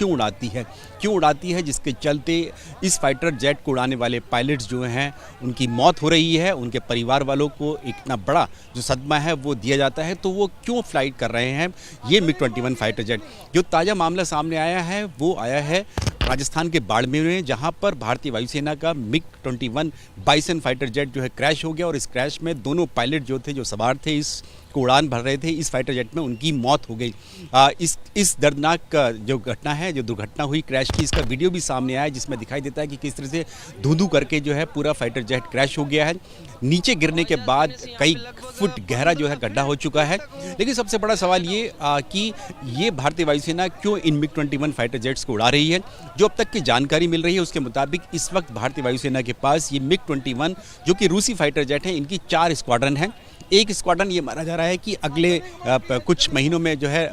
क्यों उड़ाती है, जिसके चलते इस फाइटर जेट को उड़ाने वाले पायलट्स जो हैं उनकी मौत हो रही है, उनके परिवार वालों को इतना बड़ा जो सदमा है वो दिया जाता है। तो वो क्यों फ्लाइट कर रहे हैं ये MiG-21 फाइटर जेट। जो ताज़ा मामला सामने आया है वो आया है राजस्थान के बाड़मेर में, जहां पर भारतीय वायुसेना का MiG-21 बाइसन फाइटर जेट जो है क्रैश हो गया और इस क्रैश में दोनों पायलट जो सवार थे, इस को उड़ान भर रहे थे इस फाइटर जेट में, उनकी मौत हो गई। इस दर्दनाक जो घटना है, जो दुर्घटना हुई क्रैश की, इसका वीडियो भी सामने आया जिसमें दिखाई देता है कि किस तरह से धू करके जो है पूरा फाइटर जेट क्रैश हो गया है। नीचे गिरने के बाद कई फुट गहरा जो है गड्ढा हो चुका है। लेकिन सबसे बड़ा सवाल ये कि ये भारतीय वायुसेना क्यों इन MiG-21 फाइटर जेट्स को उड़ा रही है। जो अब तक की जानकारी मिल रही है उसके मुताबिक इस वक्त भारतीय वायुसेना के पास ये MiG-21 जो कि रूसी फाइटर जेट हैं, इनकी 4 स्क्वाड्रन हैं। एक स्क्वाड्रन ये माना जा रहा है कि अगले कुछ महीनों में जो है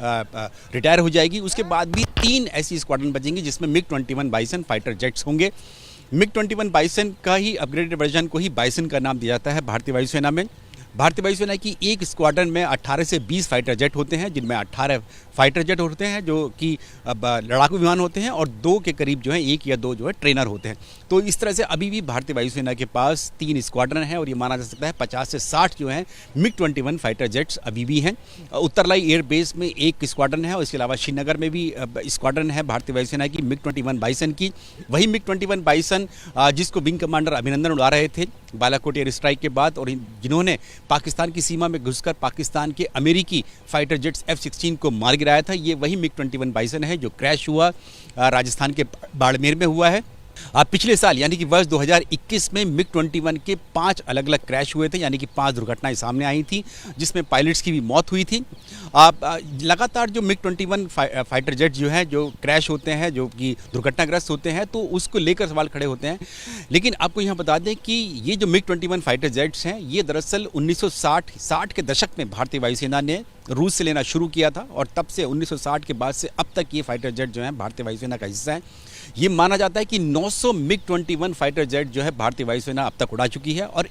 रिटायर हो जाएगी। उसके बाद भी 3 ऐसी स्क्वाड्रन बचेंगी जिसमें MiG-21 बाइसन फाइटर जेट्स होंगे। MiG-21 बाइसन का ही अपग्रेडेड वर्जन को ही बाइसन का नाम दिया जाता है भारतीय वायुसेना में। भारतीय वायुसेना की एक स्क्वाड्रन में 18 से 20 फाइटर जेट होते हैं, जिनमें 18 फाइटर जेट होते हैं जो कि लड़ाकू विमान होते हैं और 2 के करीब जो है 1 या 2 जो है ट्रेनर होते हैं। तो इस तरह से अभी भी भारतीय वायुसेना के पास 3 स्क्वाड्रन है और ये माना जा सकता है 50 से 60 जो है MiG-21 फाइटर जेट्स अभी भी हैं। उत्तरलाई एयर बेस में एक स्क्वाड्रन है और इसके अलावा श्रीनगर में भी स्क्वाड्रन है भारतीय वायुसेना की MiG-21 बाइसन की। वही MiG-21 बाइसन जिसको विंग कमांडर अभिनंदन उड़ा रहे थे बालाकोट एयर स्ट्राइक के बाद, और जिन्होंने पाकिस्तान की सीमा में घुसकर पाकिस्तान के अमेरिकी फाइटर जेट्स F-16 को मार गिराया था, ये वही MiG-21 बाइसन है जो क्रैश हुआ राजस्थान के बाड़मेर में हुआ है। पिछले साल यानी कि वर्ष 2021 में MiG-21 के 5 अलग अलग क्रैश हुए थे, यानी कि 5 दुर्घटनाएं सामने आई थी जिसमें पायलट्स की भी मौत हुई थी। लगातार जो MiG-21 फाइटर जेट जो हैं जो क्रैश होते हैं, जो कि दुर्घटनाग्रस्त होते हैं, तो उसको लेकर सवाल खड़े होते हैं। लेकिन आपको यहाँ बता दें कि ये जो MiG-21 फाइटर जेट्स हैं ये दरअसल 1960 के दशक में भारतीय वायुसेना ने रूस से लेना शुरू किया था और तब से 1960 के बाद से अब तक ये फाइटर जेट जो है भारतीय वायुसेना का हिस्सा है। ये माना जाता है कि 900 MiG-21 फाइटर जेट जो है भारतीय वायुसेना अब तक उड़ा चुकी है और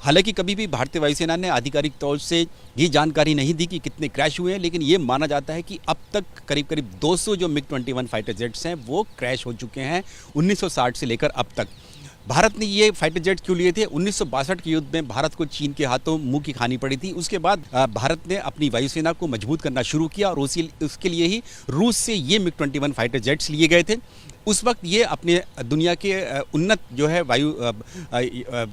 हालांकि कभी भी भारतीय वायुसेना ने आधिकारिक तौर से ये जानकारी नहीं दी कि कितने क्रैश हुए हैं, लेकिन ये माना जाता है कि अब तक करीब 200 जो MiG-21 फाइटर जेट्स हैं वो क्रैश हो चुके हैं 1960 से लेकर अब तक। भारत ने ये फाइटर जेट क्यों लिए थे? 1962 के युद्ध में भारत को चीन के हाथों मुंह की खानी पड़ी थी। उसके बाद भारत ने अपनी वायुसेना को मजबूत करना शुरू किया और उसके लिए ही रूस से ये MiG-21 फाइटर जेट्स लिए गए थे। उस वक्त ये अपने दुनिया के उन्नत जो है वायु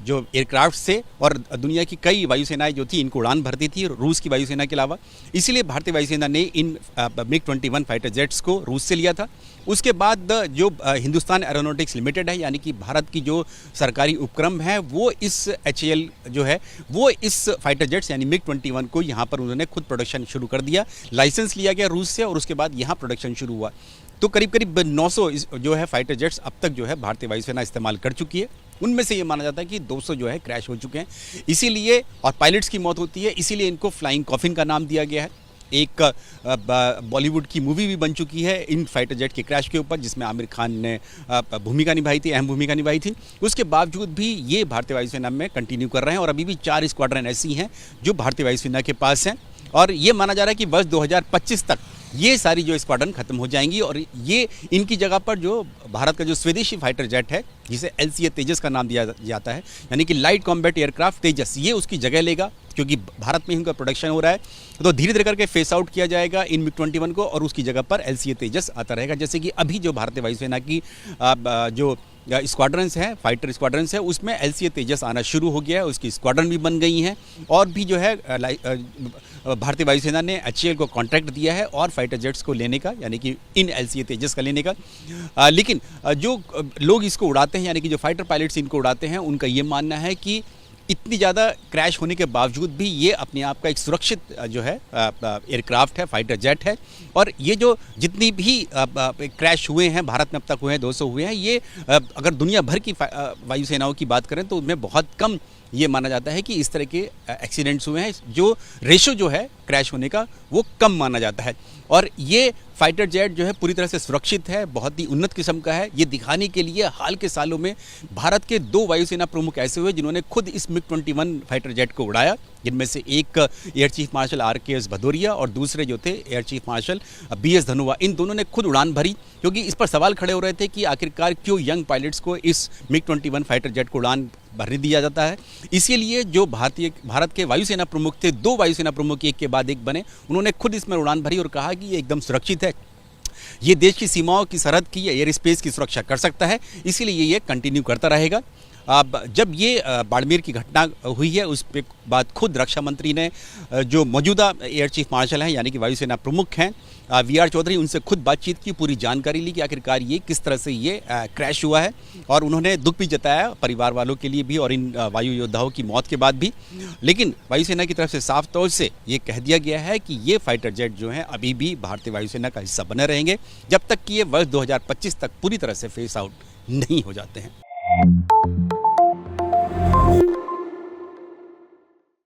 जो एयरक्राफ्ट से और दुनिया की कई वायुसेनाएं जो थी इनको उड़ान भरती थी रूस की वायुसेना के अलावा। इसीलिए भारतीय वायुसेना ने इन MiG-21 फाइटर जेट्स को रूस से लिया था। उसके बाद जो हिंदुस्तान एरोनॉटिक्स लिमिटेड है, यानी कि भारत की जो सरकारी उपक्रम है, वो इस HAL जो है वो इस फाइटर जेट्स यानी MiG-21 को यहाँ पर उन्होंने खुद प्रोडक्शन शुरू कर दिया। लाइसेंस लिया गया रूस से और उसके बाद यहाँ प्रोडक्शन शुरू हुआ। तो करीब 900 जो है फाइटर जेट्स अब तक जो है भारतीय वायुसेना इस्तेमाल कर चुकी है। उनमें से ये माना जाता है कि 200 जो है क्रैश हो चुके हैं, इसीलिए और पायलट्स की मौत होती है, इसीलिए इनको फ्लाइंग कॉफिन का नाम दिया गया है। एक बॉलीवुड की मूवी भी बन चुकी है इन फाइटर जेट के क्रैश के ऊपर, जिसमें आमिर खान ने भूमिका निभाई थी, अहम भूमिका निभाई थी। उसके बावजूद भी ये भारतीय वायुसेना में कंटिन्यू कर रहे हैं और अभी भी 4 स्क्वाड्रन ऐसी हैं जो भारतीय वायुसेना के पास हैं और ये माना जा रहा है कि वर्ष 2025 तक ये सारी जो स्क्वाड्रन खत्म हो जाएंगी और ये इनकी जगह पर जो भारत का जो स्वदेशी फाइटर जेट है जिसे LCA तेजस का नाम दिया जाता है, यानी कि लाइट कॉम्बैट एयरक्राफ्ट तेजस, ये उसकी जगह लेगा क्योंकि भारत में इनका प्रोडक्शन हो रहा है। तो धीरे धीरे करके फेस आउट किया जाएगा इन MiG-21 को और उसकी जगह पर LCA तेजस आता रहेगा। जैसे कि अभी जो भारतीय वायुसेना की जो स्क्वाड्रंस हैं, फाइटर स्क्वाड्रंस है, उसमें LCA तेजस आना शुरू हो गया है, उसकी स्क्वाड्रन भी बन गई हैं और भी जो है भारतीय वायुसेना ने HAL को कॉन्ट्रैक्ट दिया है और फाइटर जेट्स को लेने का, यानी कि इन LCA तेजस का लेने का। लेकिन जो लोग इसको उड़ाते हैं, यानी कि जो फाइटर पायलट्स इनको उड़ाते हैं, उनका ये मानना है कि इतनी ज़्यादा क्रैश होने के बावजूद भी ये अपने आप का एक सुरक्षित जो है एयरक्राफ्ट है, फाइटर जेट है और ये जो जितनी भी क्रैश हुए हैं भारत में अब तक हुए हैं, 200 हुए हैं, ये अगर दुनिया भर की वायुसेनाओं की बात करें तो उनमें बहुत कम ये माना जाता है कि इस तरह के एक्सीडेंट्स हुए हैं। जो रेशो जो है क्रैश होने का वो कम माना जाता है और ये फाइटर जेट जो है पूरी तरह से सुरक्षित है, बहुत ही उन्नत किस्म का है। ये दिखाने के लिए हाल के सालों में भारत के 2 वायुसेना प्रमुख ऐसे हुए जिन्होंने खुद इस मिग-21 फाइटर जेट को उड़ाया, जिनमें से एक air chief marshal RKS Bhadauria और दूसरे जो थे air chief marshal BS Dhanoa. इन दोनों ने खुद उड़ान भरी, क्योंकि इस पर सवाल खड़े हो रहे थे कि आखिरकार क्यों यंग पायलट्स को इस मिग-21 फाइटर जेट को उड़ान भरने दिया जाता है। इसीलिए जो भारत के वायुसेना प्रमुख थे, 2 वायुसेना प्रमुख एक के बाद एक बने, उन्होंने खुद इसमें उड़ान भरी और कहा कि ये एकदम सुरक्षित है, ये देश की सीमाओं की सरहद की एयर स्पेस की सुरक्षा कर सकता है, इसीलिए ये कंटिन्यू करता रहेगा। अब जब ये बाड़मेर की घटना हुई है, उस पे बाद खुद रक्षा मंत्री ने जो मौजूदा एयर चीफ मार्शल हैं यानी कि वायुसेना प्रमुख हैं VR चौधरी, उनसे खुद बातचीत की, पूरी जानकारी ली कि आखिरकार ये किस तरह से ये क्रैश हुआ है, और उन्होंने दुख भी जताया परिवार वालों के लिए भी और इन वायु योद्धाओं की मौत के बाद भी। लेकिन वायुसेना की तरफ से साफ तौर से ये कह दिया गया है कि ये फाइटर जेट जो हैं अभी भी भारतीय वायुसेना का हिस्सा बने रहेंगे जब तक कि ये वर्ष 2025 तक पूरी तरह से फेस आउट नहीं हो जाते हैं।